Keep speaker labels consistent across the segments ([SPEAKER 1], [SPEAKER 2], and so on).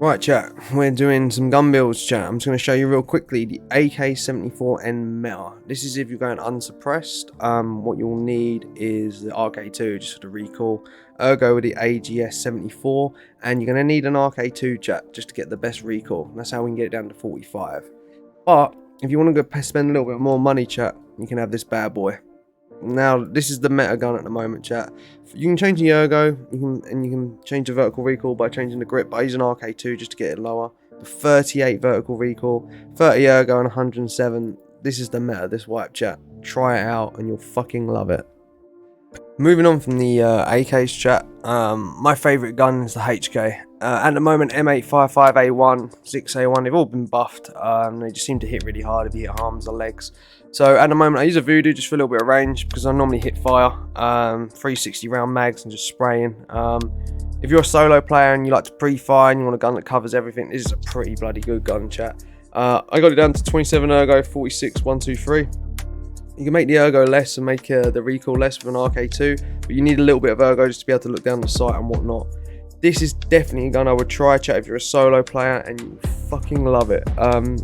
[SPEAKER 1] Right, chat, we're doing some gun builds, chat. I'm just going to show you real quickly the AK-74N meta. This is if you're going unsuppressed. What you'll need is the RK2 just for the recoil, ergo with the AGS-74, and you're going to need an RK2, chat, just to get the best recoil. That's how we can get it down to 45. But if you want to go spend a little bit more money, chat, you can have this bad boy. Now, this is the meta gun at the moment, chat. You can change the ergo, you can change the vertical recoil by changing the grip. I use an RK2 just to get it lower. The 38 vertical recoil, 30 ergo, and 107. This is the meta, this wipe, chat. Try it out, and you'll fucking love it. Moving on from the AKs, chat. My favourite gun is the HK. At the moment, M855A1, 6A1, they've all been buffed. They just seem to hit really hard if you hit arms or legs. So at the moment, I use a Voodoo just for a little bit of range because I normally hit fire, 360 round mags and just spraying. If you're a solo player and you like to pre-fire and you want a gun that covers everything, this is a pretty bloody good gun, chat. I got it down to 27 ergo, 46, 123. You can make the ergo less and make the recoil less with an RK2, but you need a little bit of ergo just to be able to look down the sight and whatnot. This is definitely a gun I would try, chat, if you're a solo player and you fucking love it.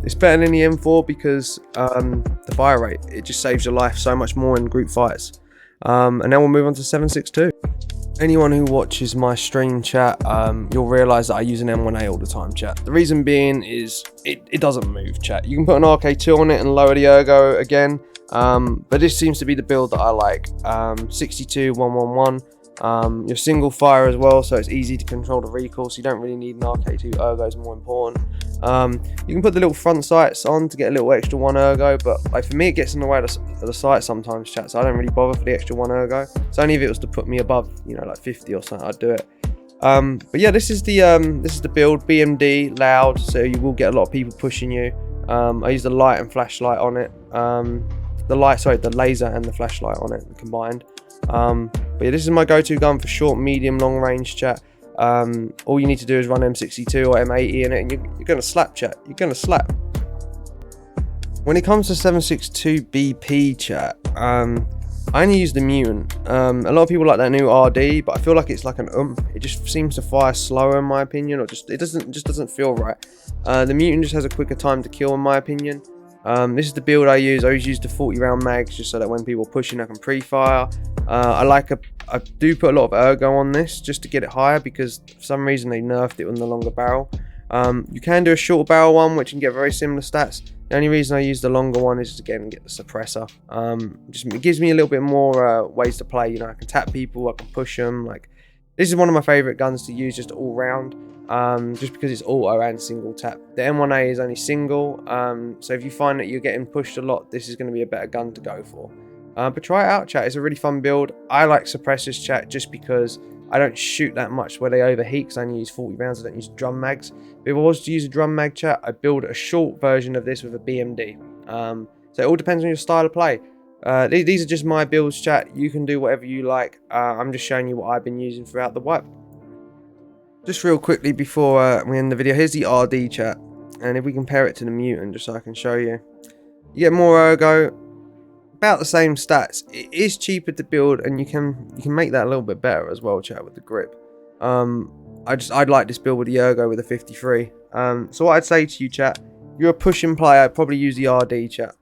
[SPEAKER 1] It's better than the M4 because the fire rate, it just saves your life so much more in group fights. And then we'll move on to 7.62. Anyone who watches my stream, chat, you'll realise that I use an M1A all the time, chat. The reason being is it doesn't move, chat. You can put an RK2 on it and lower the ergo again, but this seems to be the build that I like. 62, 111. You're single fire as well, so it's easy to control the recoil, so you don't really need an RK2. Ergo is more important. You can put the little front sights on to get a little extra 1 ergo, but like for me it gets in the way of the sight sometimes, chat, so I don't really bother for the extra 1 ergo. So only if it was to put me above, you know, like 50 or something, I'd do it. But yeah, this is the build. BMD, loud, so you will get a lot of people pushing you. I use the light and flashlight on it. The laser and the flashlight on it combined. But yeah, this is my go-to gun for short, medium, long range, chat. All you need to do is run M62 or M80 in it, and you're gonna slap, chat. You're gonna slap. When it comes to 7.62 BP, chat, I only use the mutant. A lot of people like that new RD, but I feel like it's like an It just seems to fire slower in my opinion, or it just doesn't feel right. The mutant just has a quicker time to kill in my opinion. This is the build I use. I always use the 40 round mags just so that when people are pushing I can pre-fire. I do put a lot of ergo on this just to get it higher because for some reason they nerfed it on the longer barrel. You can do a short barrel one which can get very similar stats. The only reason I use the longer one is to get the suppressor. It gives me a little bit more ways to play. You know, I can tap people, I can push them. Like, this is one of my favorite guns to use just all round. Just because it's auto and single tap. The M1A is only single, so if you find that you're getting pushed a lot, this is going to be a better gun to go for. But try it out, chat. It's a really fun build. I like suppressors, chat, just because I don't shoot that much where they overheat because I only use 40 rounds. I don't use drum mags. But if I was to use a drum mag, chat, I build a short version of this with a BMD. So it all depends on your style of play. These are just my builds, chat. You can do whatever you like. I'm just showing you what I've been using throughout the wipe. Just real quickly before we end the video, here's the RD, chat, and if we compare it to the mutant, just so I can show you, you get more ergo, about the same stats. It is cheaper to build, and you can make that a little bit better as well, chat, with the grip. I'd like this build with the ergo with a 53. So what I'd say to you, chat, if you're a pushing player, I'd probably use the RD, chat,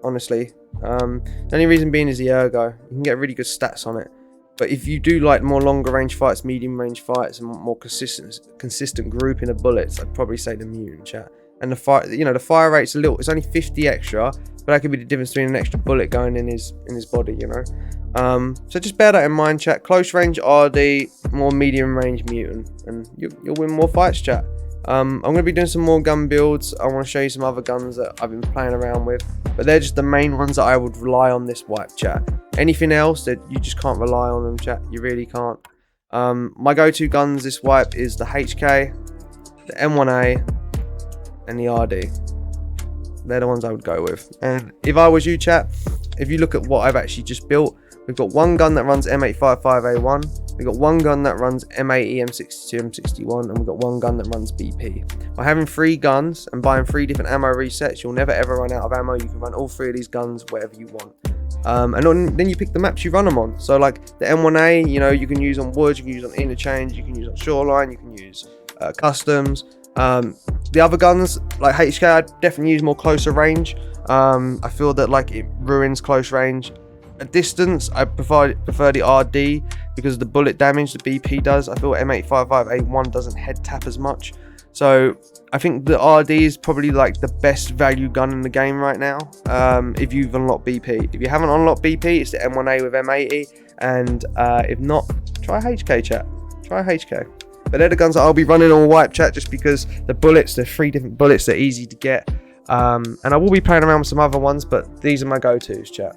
[SPEAKER 1] honestly. The only reason being is the ergo. You can get really good stats on it. But if you do like more longer range fights, medium range fights, and more consistent grouping of bullets, I'd probably say the mutant, chat. And the fire rate's it's only 50 extra, but that could be the difference between an extra bullet going in his body, you know. So just bear that in mind, chat. Close range RD, more medium range mutant, and you'll win more fights, chat. I'm going to be doing some more gun builds. I want to show you some other guns that I've been playing around with, but they're just the main ones that I would rely on this wipe, chat. Anything else that you just can't rely on them, chat. You really can't. My go-to guns this wipe is the HK, the M1A, and the RD. They're the ones I would go with. And if I was you, chat, if you look at what I've actually just built, we've got one gun that runs M855A1, we've got one gun that runs M80, M62, M61, and we've got one gun that runs BP. By having 3 guns and buying 3 different ammo resets, you'll never ever run out of ammo. You can run all 3 of these guns wherever you want. And then you pick the maps you run them on. So like the M1A, you know, you can use on woods, you can use on interchange, you can use on shoreline, you can use customs. The other guns like HK, I definitely use more closer range. I feel that like it ruins close range. At distance, I prefer the RD because of the bullet damage the BP does. I feel M855A1 doesn't head tap as much. So I think the RD is probably like the best value gun in the game right now. If you've unlocked BP. If you haven't unlocked BP, it's the M1A with M80. And if not, try HK, chat. Try HK. But they're the guns that I'll be running on wipe, chat, just because the bullets, they're 3 different bullets, they're easy to get. And I will be playing around with some other ones, but these are my go-tos, chat.